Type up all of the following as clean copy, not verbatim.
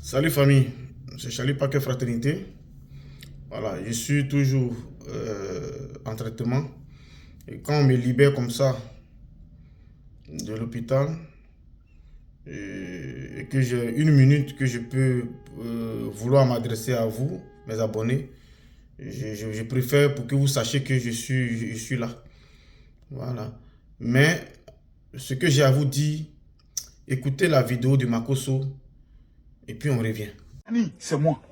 Salut famille, c'est Charlie Paquet Fraternité. Voilà, je suis toujours en traitement. Et quand on me libère comme ça de l'hôpital et que j'ai une minute que je peux vouloir m'adresser à vous, mes abonnés, je préfère pour que vous sachiez que je suis là. Voilà. Mais ce que j'ai à vous dire, écoutez la vidéo de Makosso et puis on revient. Tiani, c'est moi.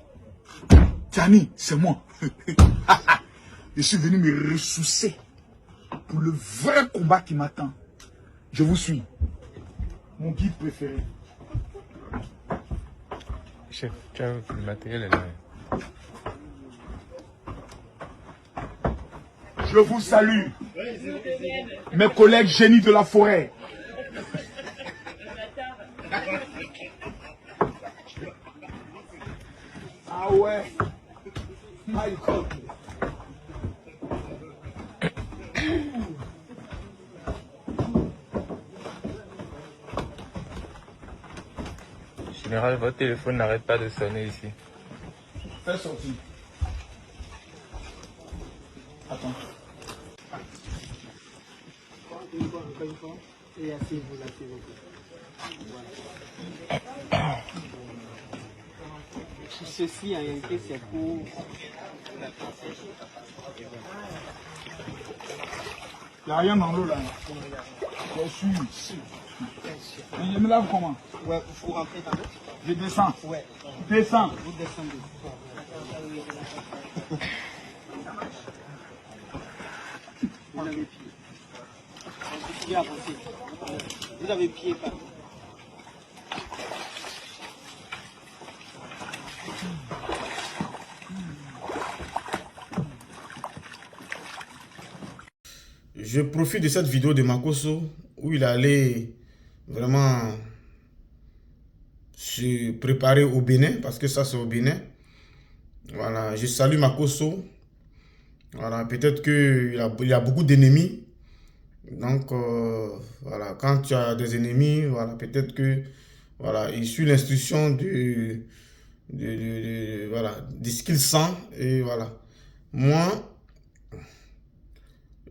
Tiani, c'est moi. Je suis venu me ressourcer pour le vrai combat qui m'attend. Je vous suis. Mon guide préféré. Chef, tu as le matériel est là. Je vous salue. Mes collègues génies de la forêt. Ah ouais. Ah, il colle. Général, votre téléphone n'arrête pas de sonner ici. Fais sortir. Attends. Encore une fois. Et asseyez-vous là, s'il vous plaît. Voilà. Ceci, en réalité, c'est pour la princesse. Il n'y a rien dans l'eau là. Je suis ici. Mais je me lave comment? Ouais, vous rentrez dans l'eau. Je descends. Ouais. Descends. Vous descendez. Vous avez pied. Vous pouvez avancer. Vous avez pied partout. Je profite de cette vidéo de Makosso où il allait vraiment se préparer au Bénin, parce que ça c'est au Bénin. Voilà, je salue Makosso. Voilà, peut-être qu'il a beaucoup d'ennemis. Donc, voilà, quand tu as des ennemis, voilà, peut-être que, voilà, il suit l'instruction voilà, de ce qu'il sent. Et voilà, moi,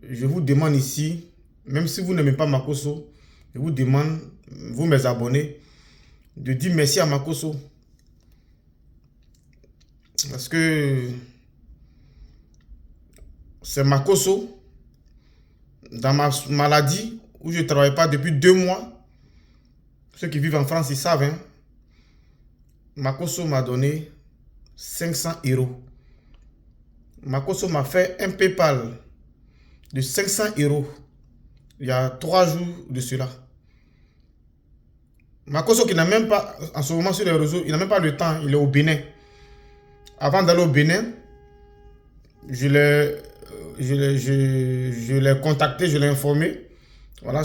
je vous demande ici, même si vous n'aimez pas Makosso, je vous demande, vous mes abonnés, de dire merci à Makosso. Parce que c'est Makosso, dans ma maladie, où je ne travaille pas depuis 2 mois. Ceux qui vivent en France, ils savent. Hein? Makosso m'a donné 500 €. Makosso m'a fait un PayPal de 500 € il y a 3 jours de cela. Makosso qui n'a même pas, en ce moment sur les réseaux, il n'a même pas le temps, il est au Bénin. Avant d'aller au Bénin, je l'ai contacté, je l'ai informé. Voilà,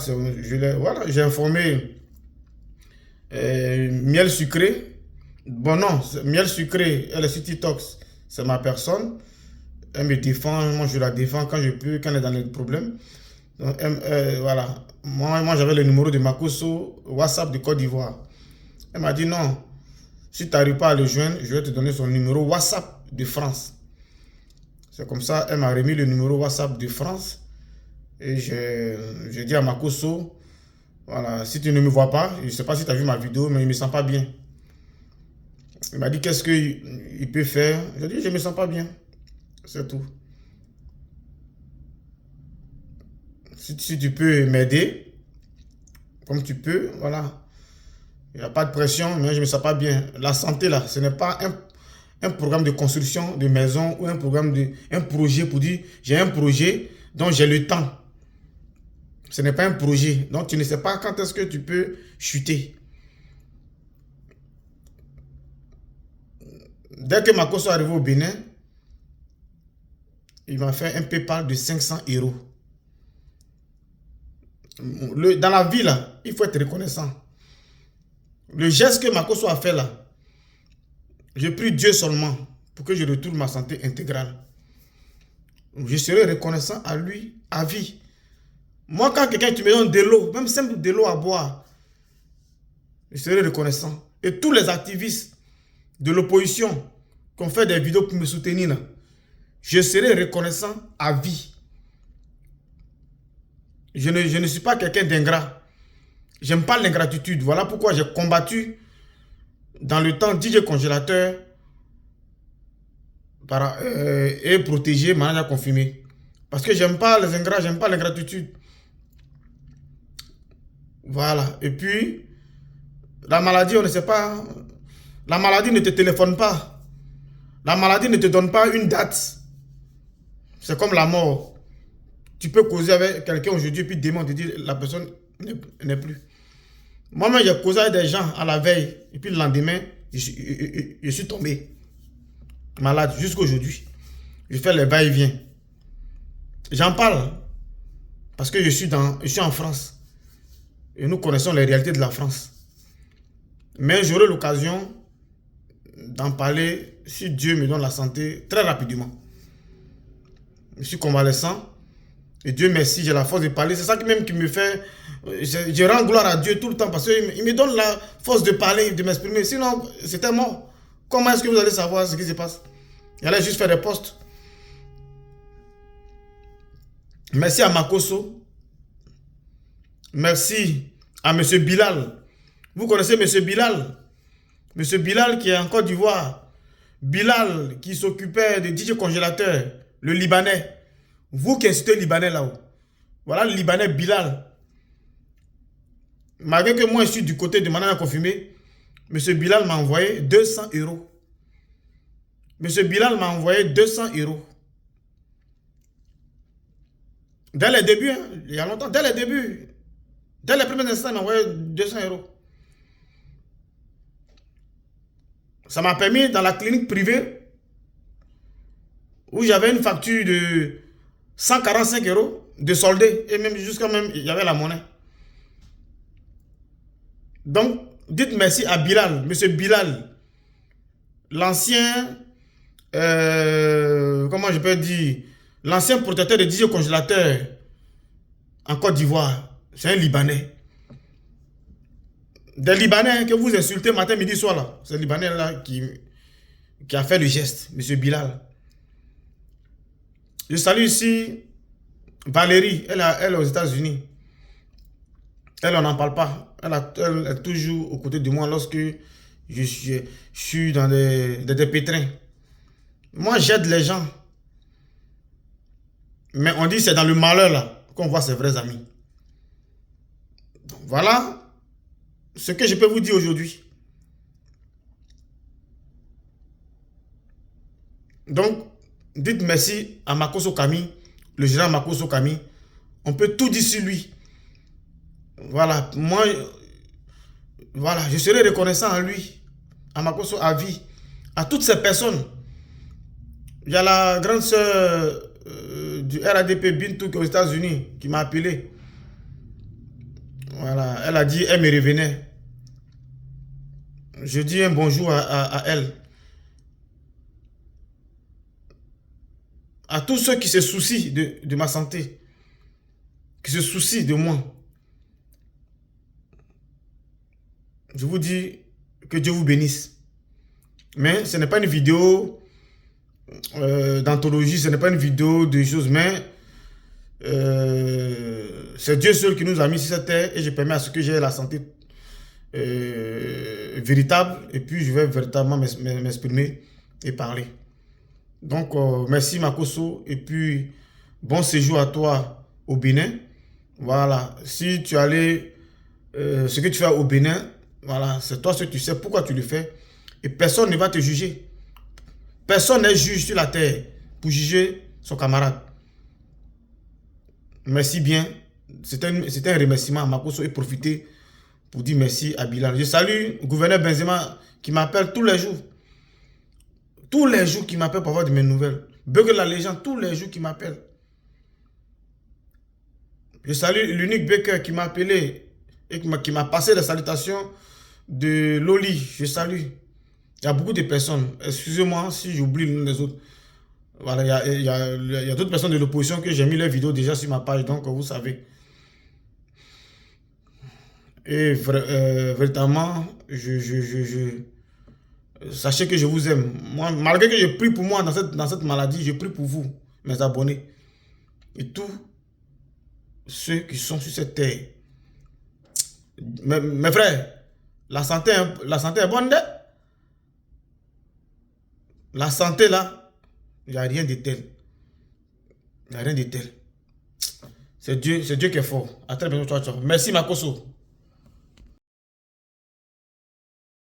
j'ai informé Miel Sucré. Bon non, Miel Sucré, elle est sur TikTok, c'est ma personne. Elle me défend, moi je la défends quand je peux, quand elle est dans les problèmes. Donc, voilà, moi j'avais le numéro de Makosso, WhatsApp de Côte d'Ivoire. Elle m'a dit non, si tu n'arrives pas à le joindre, je vais te donner son numéro WhatsApp de France. C'est comme ça, elle m'a remis le numéro WhatsApp de France. Et j'ai dit à Makosso, voilà, si tu ne me vois pas, je ne sais pas si tu as vu ma vidéo, mais il ne me sent pas bien. Il m'a dit qu'est-ce qu'il peut faire. J'ai dit, je ne me sens pas bien. C'est tout. Si tu peux m'aider, comme tu peux, voilà. Il n'y a pas de pression, mais je ne me sens pas bien. La santé, là, ce n'est pas un programme de construction de maison ou un projet pour dire, j'ai un projet dont j'ai le temps. Ce n'est pas un projet. Donc, tu ne sais pas quand est-ce que tu peux chuter. Dès que Makosso est arrivé au Bénin, il m'a fait un PayPal de 500 €. Dans la vie, là, il faut être reconnaissant. Le geste que Makosso a fait là, je prie Dieu seulement pour que je retrouve ma santé intégrale. Je serai reconnaissant à lui à vie. Moi, quand quelqu'un me donne de l'eau, même simple de l'eau à boire, je serai reconnaissant. Et tous les activistes de l'opposition qui ont fait des vidéos pour me soutenir, là, je serai reconnaissant à vie. Je ne suis pas quelqu'un d'ingrat. J'aime pas l'ingratitude. Voilà pourquoi j'ai combattu dans le temps DJ Congélateur et protéger Manana Confirmé. Parce que j'aime pas les ingrats, j'aime pas l'ingratitude. Voilà. Et puis, la maladie, on ne sait pas. La maladie ne te téléphone pas. La maladie ne te donne pas une date. C'est comme la mort. Tu peux causer avec quelqu'un aujourd'hui, puis demain, on te dit la personne n'est plus. Moi-même, j'ai causé avec des gens à la veille. Et puis le lendemain, je suis tombé malade jusqu'à aujourd'hui. Je fais les va-et-vient. J'en parle parce que je suis en France. Et nous connaissons les réalités de la France. Mais j'aurai l'occasion d'en parler si Dieu me donne la santé très rapidement. Je suis convalescent. Et Dieu merci, j'ai la force de parler. C'est ça qui même qui me fait... Je rends gloire à Dieu tout le temps parce qu'il me donne la force de parler, de m'exprimer. Sinon, c'était mort. Comment est-ce que vous allez savoir ce qui se passe? Il allait juste faire des posts. Merci à Makoso. Merci à M. Bilal. Vous connaissez M. Bilal? M. Bilal qui est en Côte d'Ivoire. Bilal qui s'occupait de DJ Congélateur, le Libanais. Vous qui incitez le Libanais là-haut. Voilà le Libanais Bilal. Malgré que moi je suis du côté de Manana Confirmé, M. Bilal m'a envoyé 200 €. M. Bilal m'a envoyé 200 €. Dès les débuts, hein, il y a longtemps, dès les débuts, dès les premiers instants, il m'a envoyé 200 €. Ça m'a permis dans la clinique privée où j'avais une facture de 145 € de soldé et même jusqu'à même il y avait la monnaie. Donc, dites merci à Bilal, M. Bilal, l'ancien, comment je peux dire, l'ancien protecteur de DJ Congélateur en Côte d'Ivoire. C'est un Libanais. Des Libanais que vous insultez matin, midi, soir là. C'est le Libanais là qui a fait le geste, M. Bilal. Je salue ici Valérie, elle est aux États-Unis. Elle, on n'en parle pas. Elle est toujours aux côtés de moi lorsque je suis dans des pétrins. Moi, j'aide les gens. Mais on dit que c'est dans le malheur là qu'on voit ses vrais amis. Donc, voilà ce que je peux vous dire aujourd'hui. Donc, dites merci à Makoso Kami, le général Makoso Kami. On peut tout dire sur lui. Voilà, moi, voilà, je serai reconnaissant à lui, à Makoso, à vie, à toutes ces personnes. Il y a la grande sœur du RADP Bintou aux États-Unis qui m'a appelé. Voilà, elle a dit, elle me revenait. Je dis un bonjour à elle. À tous ceux qui se soucient de ma santé, qui se soucient de moi. Je vous dis que Dieu vous bénisse. Mais ce n'est pas une vidéo d'anthologie, ce n'est pas une vidéo de choses, mais c'est Dieu seul qui nous a mis sur cette terre et je permets à ce que j'ai la santé véritable et puis je vais véritablement m'exprimer et parler. Donc, merci Makoso et puis bon séjour à toi au Bénin. Voilà, si tu allais, ce que tu fais au Bénin, voilà, c'est toi ce que tu sais pourquoi tu le fais et personne ne va te juger. Personne n'est juge sur la terre pour juger son camarade. Merci bien. C'était un remerciement à Makoso et profiter pour dire merci à Bilal. Je salue le gouverneur Benzema qui m'appelle tous les jours. Tous les jours qui m'appelle pour avoir de mes nouvelles. Beugle la légende, tous les jours qui m'appelle. Je salue l'unique Baker qui m'a appelé et qui m'a passé les salutations de Loli. Je salue. Il y a beaucoup de personnes. Excusez-moi si j'oublie l'une des autres. Voilà, il y a d'autres personnes de l'opposition que j'ai mis leurs vidéos déjà sur ma page, donc vous savez. Et véritablement, Sachez que je vous aime. Moi, malgré que je prie pour moi dans cette maladie, je prie pour vous, mes abonnés. Et tous ceux qui sont sur cette terre. Mes frères, la santé est bonne. La santé là, il n'y a rien de tel. Il n'y a rien de tel. C'est Dieu qui est fort. À très bientôt. Ciao, ciao. Merci Makoso.